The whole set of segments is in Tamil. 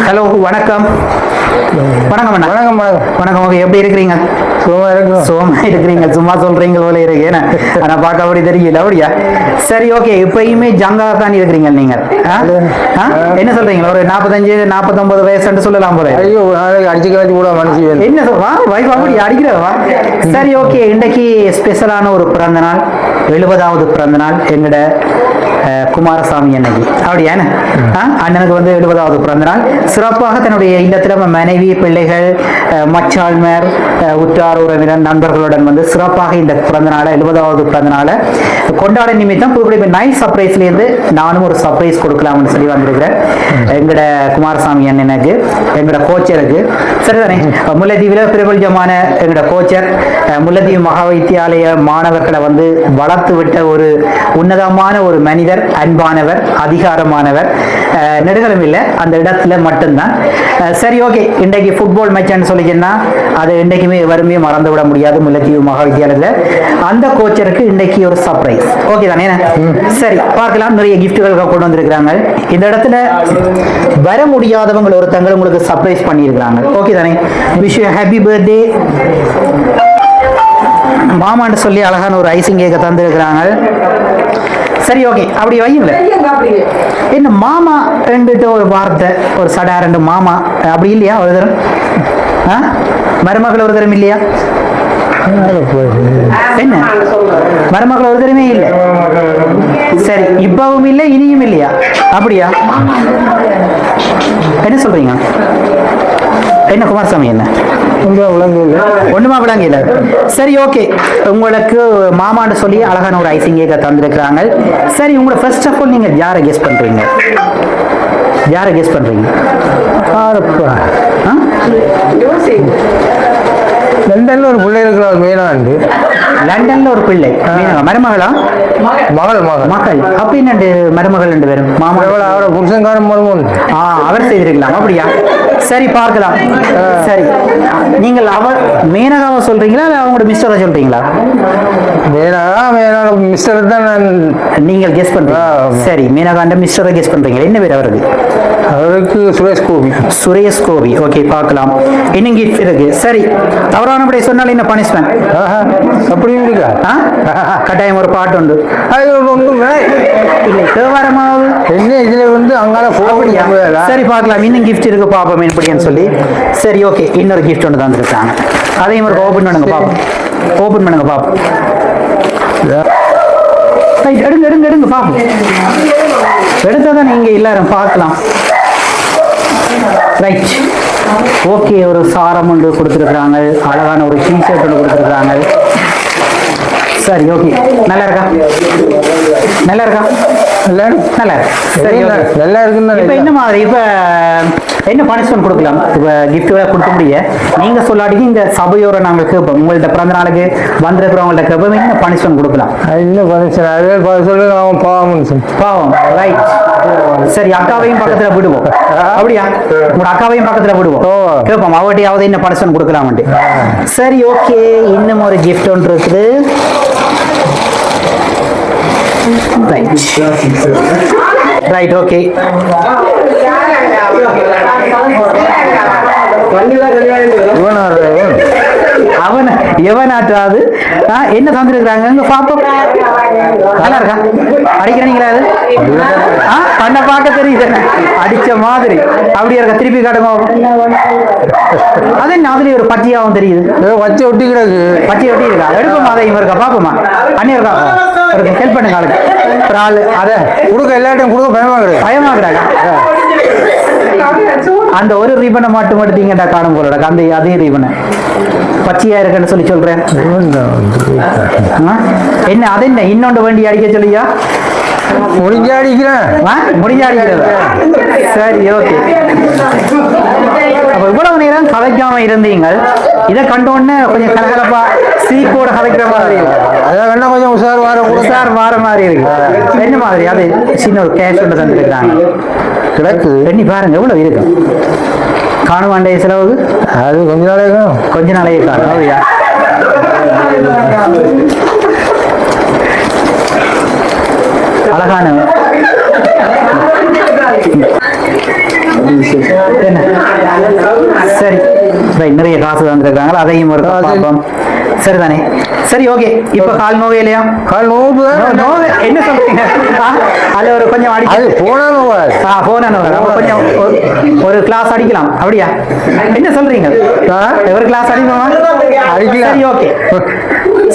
ஹலோ, வணக்கம். வணக்கம் அண்ணா. வணக்கம் வணக்கம். ஓகே, எப்படி இருக்கிறீங்க? சுகமா இருக்கிறீங்க? சும்மா சொல்றீங்க போல இருக்கு. ஏன்னா ஆனா பார்க்க அப்படி தெரியல. அப்படியா? சரி, ஓகே. இப்பயுமே ஜங்கா தான் இருக்கிறீங்க நீங்க. என்ன சொல்றீங்க? ஒரு 45-49 வயசு சொல்லலாம் போல. ஐயோ, அடிச்சு கழிச்சு கூட மனசு என்ன சொல்வா வைஃப் அப்படி அடிக்கிறவா? சரி, ஓகே. இன்றைக்கு ஸ்பெஷலான ஒரு பிறந்த நாள், 70வது பிறந்த நாள் எங்கட குமாரசாமி அன்னைக்கு. அப்படியா? அண்ணனுக்கு 70வது பிறந்த நாள். சிறப்பாக தன்னுடைய இல்லத்தில் மனைவி, பிள்ளைகள், மச்சாள்மார், உற்றார் உறவினர், நண்பர்களுடன் சிறப்பாக இந்த பிறந்த நாளை 70வது பிறந்த நாளை கொண்டாட நிமித்தம் புதுக்குடி நைட் சர்ப்ரைஸ்லேருந்து நானும் ஒரு சர்ப்ரைஸ் கொடுக்கலாம்னு சொல்லி வந்திருக்கிறேன். எங்கட குமாரசாமி அண்ணனுக்கு, எங்கட கோச்சருக்கு. சரிதானே? முல்லைத்தீவில் பிரபலமான எங்கட கோச்சர், முல்லைத்தீவு மகா வைத்தியாலய மாணவர்களை வளர்த்து விட்ட ஒரு உன்னதமான ஒரு மனிதர், அன்பானவர், அதிகாரமானவர், நெடுகளும் இல்லை அந்த இடத்துல மட்டும்தான். சரி, ஓகே. இன்றைக்கு ஃபுட்பால் மேட்ச்னு சொல்லிச்சுன்னா அது இன்றைக்குமே வறுமையை மறந்து விட முடியாது. முல்லைத்தீவு மகா வித்தியாலயத்தில் அந்த கோச்சருக்கு இன்றைக்கு ஒரு சர்ப்ரைஸ். ஓகே தானே? சரி, பார்க்கலாம். நிறைய கிஃப்ட்டுகள் கொண்டு வந்திருக்கிறாங்க. இந்த இடத்துல வர முடியாதவங்க ஒருத்தங்க உங்களுக்கு சர்ப்ரைஸ் பண்ணியிருக்கிறாங்க. ஓகே தானே? விஷ் யூ ஹாப்பி பர்த்டே மாமான்னு சொல்லி அழகான ஒரு ஐசிங் கேக்க தந்திருக்கிறாங்க. சரி, ஓகே. அப்படி வையுங்கள. என்ன மாமா ரெண்டுட்டு ஒரு வார்த்தை, ஒரு சடா ரெண்டு மாமா அப்படி இல்லையா? ஒரு தரம் மருமகள் ஒரு தரம் இல்லையா? என்ன மருமகள் ஒரு தரமே இல்லை? சரி, இப்பவும் இல்லை, இனியும் இல்லையா? அப்படியா? என்ன சொல்றீங்க? என்ன குமாரசாமி, என்ன ஒண்ணுமா விளங்கல? சரி, ஓகே. உங்களுக்கு மாமான்னு சொல்லி அழகான ஒரு ஐசிங் கேக்க தந்திருக்கிறாங்க. சரி, உங்களை ஃபர்ஸ்ட் ஆஃப் ஆல் நீங்க யாரை கெஸ் பண்றீங்க? யாரை கெஸ் பண்றீங்க? லண்டன்ல ஒரு பிள்ளை இருக்கிறார், மேலாண்டு. லண்டன்ல ஒரு பிள்ளை, மருமகளா? மகள். மகள். அப்ப என்ன மருமகள் ரெண்டு பேரும்? மாமா அவரை புருஷன்காரன் மருமகன். அவர் செய்திருக்கலாம். அப்படியா? சரி, பார்க்கலாம். சரி, நீங்கள் அவர் மேனகாவை சொல்றீங்களா இல்ல அவங்களோட மிஸ்டரை சொல்றீங்களா? மேனகா மிஸ்டர் தான் நீங்கள் கெஸ் பண்றீங்க. சரி, மேனகாண்ட மிஸ்டரை கெஸ் பண்றீங்க. என்ன பேர் அவருக்கு? அவருக்கு சுரேஷ் கோபி. ஓகே, பார்க்கலாம். இன்னும் கிஃப்ட் இருக்கு. சரி, தவறானபடி சொன்னால் என்ன பனிஷ்மெண்ட்? அப்படியும் இருக்கா? கட்டாயம் ஒரு பாட்டு உண்டு. இல்லை, தேவாரமாவது என்ன இதுல அங்கால போகக்கூடிய. சரி, பார்க்கலாம். இன்னும் கிஃப்ட் இருக்கு, பாப்போம் எப்படின்னு சொல்லி. சரி, ஓகே. இன்னொரு கிஃப்ட் ஒன்று தந்துருக்காங்க. அதையும் ஒரு ஓபன் பண்ணுங்க பாப்போம். ஓபன் பண்ணுங்க பாப்போம். எடுங்க பாப்போம். எடுத்தாதான் நீங்க எல்லாரும் பார்க்கலாம். Right, okay. ஒரு சாரம் ஒன்று கொடுத்துருக்குறாங்க. அழகான ஒரு டிஷர்ட் ஒன்று கொடுத்துருக்குறாங்க. சரி, ஓகே. நல்லா இருக்கா? நல்லா இருக்கா? நல்லா இருக்கு. சரி, நல்லா இருக்குன்னு. இப்போ என்ன மாதிரி, இப்போ என்ன பனிஷ்மெண்ட் கொடுக்கலாம்? இப்போ கிஃப்ட் கொடுக்க முடிய நீங்க சொல்லாட்டி இந்த சபையோரை நாங்கள் கேட்போம். உங்கள்ட்ட பிறந்த நாளுக்கு வந்திருக்கிறவங்கள்ட்ட கேட்போம். என்ன பனிஷ்மெண்ட் கொடுக்கலாம்? இன்னும் சொல்லுங்க. அவன் பாவம். ரைட். சரி, அக்காவையும் பக்கத்துல விடுவோம். அப்படியா? உங்களோட அக்காவையும் பக்கத்துல விடுவோம், கேட்போம். அவட்டையாவது என்ன பனிஷ்மெண்ட் கொடுக்கலாம்ட்டு. சரி, ஓகே. இன்னும் ஒரு கிஃப்ட் ஒன்று இருக்குது. Right, okay. அவன் எவனாற்றாது என்ன தந்துருக்குறாங்க பாப்போம். நல்லா இருக்கா? அடிக்கிறீங்களா? அது பண்ண பார்க்க தெரியுது, அடிச்ச மாதிரி. அப்படியே இருக்க. திருப்பி காட்டுங்க. அது என்ன அதுலயே ஒரு பச்சையாவும் தெரியுது. பச்சை ஒட்டி கிடக்கு. பச்சை ஒட்டி இருக்கா? எடுப்போமா? அதையும் இருக்கா? பாப்போமா? அண்ணி இருக்கா? ஹெல்ப் பண்ணுங்க. ஆளுக்கு ஒரு ஆளு அதை கொடுக்க எல்லாத்தையும் கொடுக்க பயமாக்குறாங்க. அந்த ஒரு ரிபனை மட்டும் எடுத்தீங்கடா காணும் போலடா. அந்த அதே ரிபனை பச்சையா இருக்குன்னு சொல்லி சொல்றேன். என்ன அது என்ன இன்னொன்று வண்டி அடிக்க சொல்லியா? முடிஞ்ச அடிக்கிறேன். முடிஞ்ச அடிக்கிறதா? சரி, ஓகே. அப்ப இவ்வளவு நேரம் கதைக்காம இருந்தீங்க. இதை கண்டோடனே கொஞ்சம் கலகலப்பா சீக்கோட கதைக்கிற மாதிரி இருக்கு. அதான் கொஞ்சம் உஷார் வார மாதிரி இருக்கு. என்ன மாதிரி? அது சின்ன ஒரு கேஷ் ஒன்று தந்துருக்குறாங்க. கிடக்கு. எண்ணி பாருங்க எவ்வளவு இருக்கு. காணுவாண்டைய செலவுக்கு அது கொஞ்ச நாளைக்கு காணும். அழகான என்ன சரி ரைட், நிறைய காசு தந்துருக்காங்களா அதையும் ஒரு பார்ப்போம். சரிதானே? சரி ஓகே. இப்ப கால் நோவே இல்லையா? கால் நோவு என்ன சொல்றீங்க? அதுல ஒரு கொஞ்சம் அடி போன நோவா கொஞ்சம் ஒரு கிளாஸ் அடிக்கலாம் அப்படியா? என்ன சொல்றீங்க? ஒரு கிளாஸ் அடிக்கணும். சரி ஓகே.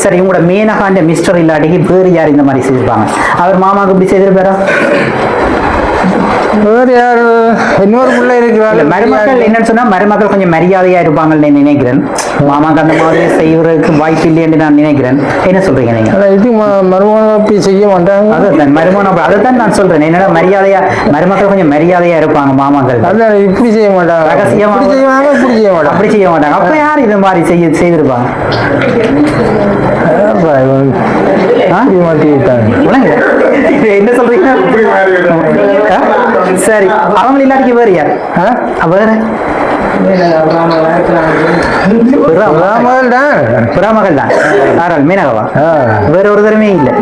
சரி, உங்களோட மேனகாண்ட மிஸ்டர் இல்லாட்டிக்கு வேறு யார் இந்த மாதிரி செய்திருப்பாங்க? அவர் மாமாவுக்கு இப்படி செய்திருப்பாரா? வேறு யாரு? இன்னொரு பிள்ளை இருக்கிறாள். மருமக்கள் என்னன்னு சொன்னா மருமக்கள் கொஞ்சம் மரியாதையா இருப்பாங்கன்னு நினைக்கிறேன். மாமாக்கு அந்த மாதிரி செய்வதற்கு வாய்ப்பு இல்லைன்னு நான் நினைக்கிறேன். என்ன சொல்றீங்க நீங்க? இது மருமகன் அப்படி செய்ய மாட்டாங்க. அதுதான் மருமகன், அதைத்தான் நான் சொல்றேன். என்னடா மரியாதையா மருமக்கள் கொஞ்சம் மரியாதையா இருப்பாங்க மாமாக்கள். அதான் இப்படி செய்ய மாட்டாங்க, ரகசியமா செய்வாங்க, இப்படி செய்ய மாட்டாங்க, அப்படி செய்ய மாட்டாங்க. அப்ப யார் இது மாதிரி செய்திருப்பாங்க? என்ன சொல்றீங்க? சரி, அவங்க இல்லாட்டிக்கு வேறு யார்? வேற புறாமகள் தான். யாரால்? மீனகவா? வேற ஒரு தரமே இல்லை.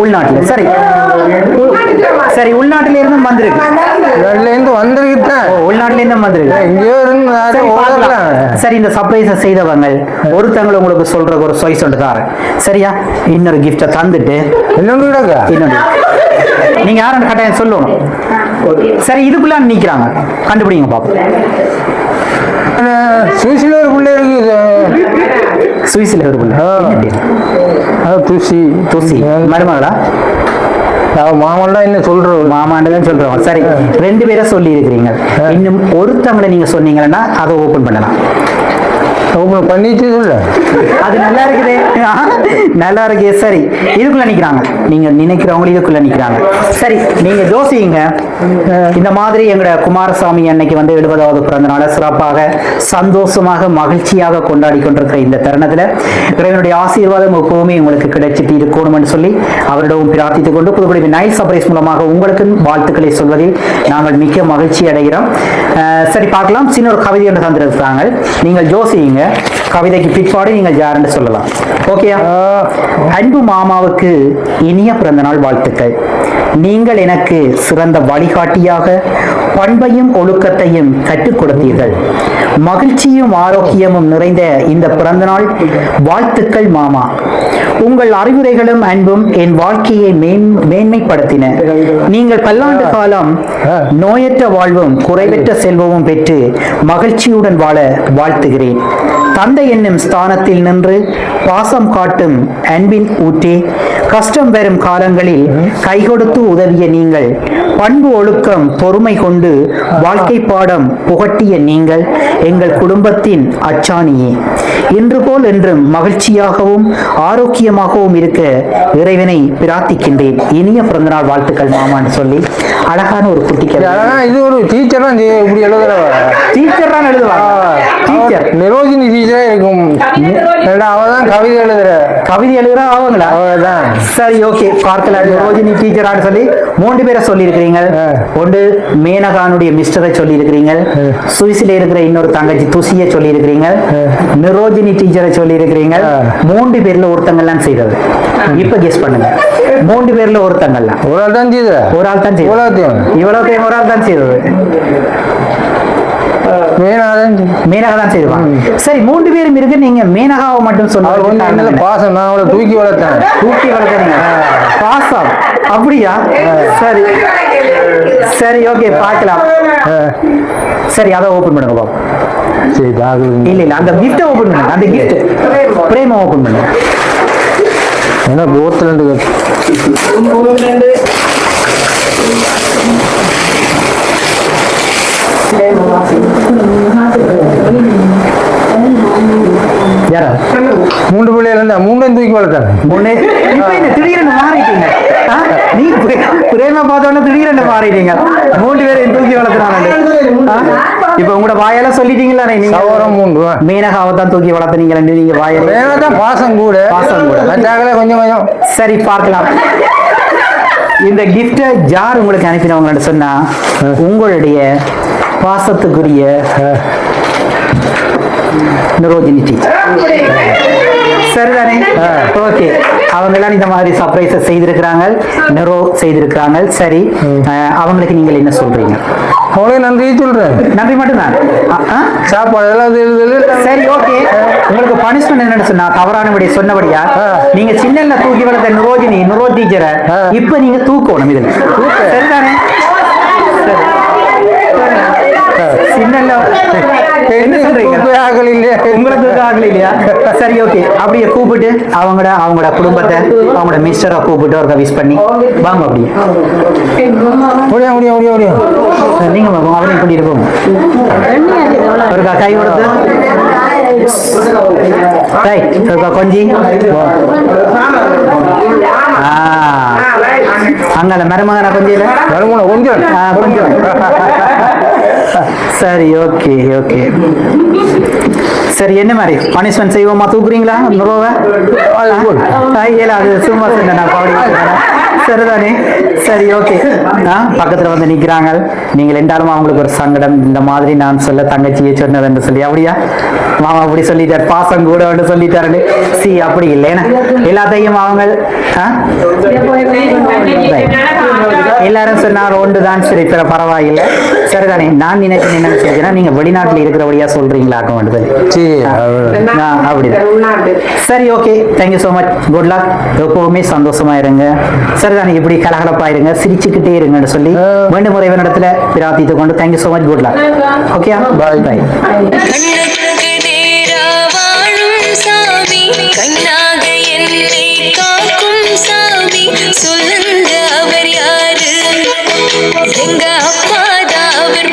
உள்நாட்டுல. சரி சரி, உள்நாட்டில இருந்து வந்திருக்கு. உள்நாட்டில இருந்து வந்திருக்கு. சரி, இந்த சர்ப்ரைஸ செய்தவங்க ஒருத்தங்களை உங்களுக்கு சொல்ற ஒரு சாய்ஸ் ஒன்று தாரேன். சரியா? இன்னொரு கிஃப்ட தந்துட்டு இன்னொன்று நீங்க யாரும் கட்டாயம் சொல்லணும். சரி, இதுக்குள்ள நிக்கிறாங்க, கண்டுபிடிங்க பாப்போம். சுவிஸ்ல ஒரு பிள்ளை இருக்கு. சுவிஸ்ல ஒரு பிள்ளை துசி துசி மருமகளா? மாமாண்டா என்ன சொல்றோம்? மாமாண்டதான் சொல்றோம். சரி, 2 பேரை சொல்லி இருக்கிறீங்க. இன்னும் ஒருத்தவங்களை நீங்க சொன்னீங்கன்னா அதை ஓபன் பண்ணலாம். ஓபன் பண்ணிட்டு சொல்ல. அது நல்லா இருக்குதே, நல்லா இருக்கு. சரி, இதுக்குள்ள நிக்கிறாங்க. நீங்க நினைக்கிறவங்க இதுக்குள்ள நிக்கிறாங்க. சரி, நீங்க யோசிங்க. இந்த மாதிரி எங்கட குமாரசாமி அன்னைக்கு வந்து 70வது பிறந்த நாளை சிறப்பாக சந்தோஷமாக மகிழ்ச்சியாக கொண்டாடி கொண்டிருக்கிற இந்த தருணத்துல இறைவனுடைய ஆசீர்வாதம் எப்பவுமே உங்களுக்கு கிடைச்சிட்டு இருக்கணும்னு சொல்லி அவரிடவும் பிரார்த்தித்துக் கொண்டு புதுக்குடி நைல் சர்ப்ரைஸ் மூலமாக உங்களுக்கு வாழ்த்துக்களை சொல்வதில் நாங்கள் மிக்க மகிழ்ச்சி அடைகிறோம். சரி, பார்க்கலாம். சின்ன ஒரு கவிதை ஒன்று தந்திருக்கிறாங்க. நீங்கள் யோசிங்க. கவிதைக்கு பிற்பாடு நீங்கள் யாருன்னு சொல்லலாம். ஓகேயா? அன்பு மாமாவுக்கு இனிய பிறந்த நாள் வாழ்த்துக்கள். நீங்கள் எனக்கு சிறந்த வழிகாட்டியாக பண்பையும் ஒழுக்கத்தையும் கற்றுக் கொடுத்தீர்கள். மகிழ்ச்சியும் ஆரோக்கியமும் நிறைந்த இந்த பிறந்த நாள் வாழ்த்துக்கள் மாமா. உங்கள் அறிவுரைகளும் அன்பும் என் வாழ்க்கையை மேன்மைப்படுத்தின. நீங்கள் பல்லாண்டு காலம் நோயற்ற வாழ்வும் குறைவற்ற செல்வமும் பெற்று மகிழ்ச்சியுடன் வாழ வாழ்த்துகிறேன். தந்தை என்னும் ஸ்தானத்தில் நின்று பாசம் காட்டும் அன்பின் ஊற்றே, கஷ்டம் வரும் காலங்களில் கை கொடுத்து உதவிய நீங்கள், பண்பு ஒழுக்கம் பொறுமை கொண்டு வாழ்க்கை பாடம் புகட்டிய நீங்கள் எங்கள் குடும்பத்தின் அச்சாணியே. இன்று போல் என்றும் மகிழ்ச்சியாகவும் ஆரோக்கியமாகவும் இருக்க இறைவனை பிரார்த்திக்கின்றேன். இனிய பிறந்தநாள் வாழ்த்துக்கள் மாமான்னு சொல்லி அழகான ஒரு குட்டி இது ஒரு டீச்சர் தான் இப்படி டீச்சர் தான் எழுதுவாங்க. டீச்சர் நிரோஜினி டீச்சரா இருக்கும். அவதான் கவிதை எழுதுற அவங்களா? அவதான். சரி ஓகே, பார்க்கலாம். நிரோஜினி டீச்சரான்னு சொல்லி 3 பேரை சொல்லி இருக்கிறீங்க. ஒன்று மேனகானுடைய மிஸ்டரை சொல்லி இருக்கிறீங்க. சுவிஸ்ல இருக்கிற இன்னொரு தங்கச்சி துசியை சொல்லி இருக்கிறீங்க. நிரோஜினி டீச்சரை சொல்லி இருக்கிறீங்க. 3 பேர்ல ஒருத்தங்கள்லாம் செய்தது. இப்ப கெஸ் பண்ணுங்க. 3 பேர்ல ஒருத்தங்கள்லாம் ஒரு ஆள் தான் செய்தது. ஒரு ஆள் தான் செய்தது. இவ்வளவு ஒரு ஆள் தான் செய்தது. மேனகா தான் செய்வாங்க. சரி, 3 பேரும் இருக்கு. நீங்க மேனகாவை மட்டும் சொன்ன பாசம். நான் அவளை தூக்கி வளர்த்தேன். பாசம் அப்படியா? சரி சரி ஓகே, பார்க்கலாம். சரி, அதை ஓபன் பண்ணுங்க பாப்போம். சரி, இல்ல அந்த கிஃப்ட் ஓபன் பண்ணுங்க. அந்த கிஃப்ட் பிரேம ஓபன் பண்ணுங்க. என்ன போத்தலண்டு யாரா? 3 பிள்ளைகள் இருந்தா 3 தூக்கி வளர்த்தாங்க. திடீர்னு மாறிட்டீங்க. நீ பிரேமா பார்த்தோன்னா திடீர்னு மாறிட்டீங்க. 3 பேரும் தூக்கி வளர்த்துறாங்க. இப்ப உங்களோட வாயால சொல்லிட்டீங்களா? நீங்க மீனகாவை தான் தூக்கி வளர்த்துறீங்க. நீங்க வாயால பாசம் கூட கொஞ்சம் கொஞ்சம். சரி, பார்க்கலாம். இந்த கிஃப்ட யார் உங்களுக்கு அனுப்பினவங்கன்னு சொன்னா உங்களுடைய பாசத்துக்குரிய நிரோஜினி டீச்சர். சரிதானே ஓகே அவங்கெல்லாம் இந்த மாதிரி சர்ப்ரைஸை செய்திருக்கிறாங்க நெரோ செய்திருக்கிறாங்க சரி அவங்களுக்கு நீங்கள் என்ன சொல்றீங்க அவங்களே நன்றி சொல்றேன் நன்றி மட்டும்தான் சாப்பாடு எல்லாம் சரி ஓகே உங்களுக்கு பனிஷ்மெண்ட் என்னன்னு சொன்னா தவறானபடி சொன்னபடியா நீங்க சின்ன தூக்கி வளர்த்த நுரோ டீச்சரை இப்ப நீங்க தூக்கணும் இதுல சரிதானே சின்ன என்ன சொல்றீங்க உங்களுக்கு ஆகல இல்லையா சரி ஓகே அப்படியே கூப்பிட்டு அவங்களோட குடும்பத்தை அவங்களோட மிஸ்டரை கூப்பிட்டு ஒரு விஷ் பண்ணி வாங்க அப்படியே நீங்க அவரையும் பண்ணிட்டு போங்க ஒரு கை கொடுத்து கொஞ்சி அங்கே மருமகனா கொஞ்சம் கொஞ்சம் சரி ஓகே ஓகே சரி என்ன மாதிரி பனிஷ்மெண்ட் செய்வோமா தூக்குறீங்களா அது சும்மா சரிதானே சரி ஓகே பக்கத்துல வந்து நிக்கிறாங்க நீங்கள் என்றாலும் அவங்களுக்கு ஒரு சங்கடம் இந்த மாதிரி நான் சொல்ல தங்கச்சியை சொன்னதுன்னு சொல்லி அப்படியா மாமா அப்படி சொல்லிட்டார் பாசம் கூட சொல்லிட்டாரு சி அப்படி இல்லைன்னா எல்லாத்தையும் அவங்க எல்லாரும் சொன்னார் ஒன்றுதான் சரி பரவாயில்லை சரிதானே நான் நினைக்கிறேன் என்ன நினைக்கிறேன் நீங்க வெளிநாட்டுல இருக்கிறபடியா சொல்றீங்களாக்க வேண்டியது அப்படிதான் சரி okay thank you so much good luck எப்பவுமே சந்தோஷமா இருங்க சரிதானே இப்படி கலகலப்பா இருங்க சிரிச்சுக்கிட்டே இருங்கன்னு சொல்லி மீண்டும் முறைவனிடத்துல பிரார்த்தித்துக் கொண்டு thank you so much good luck okay bye bye கண்ணாக என்னை காக்கும் சாமி சொல்லுங்க அவர் யாரு எங்க அப்பாதான் அவர்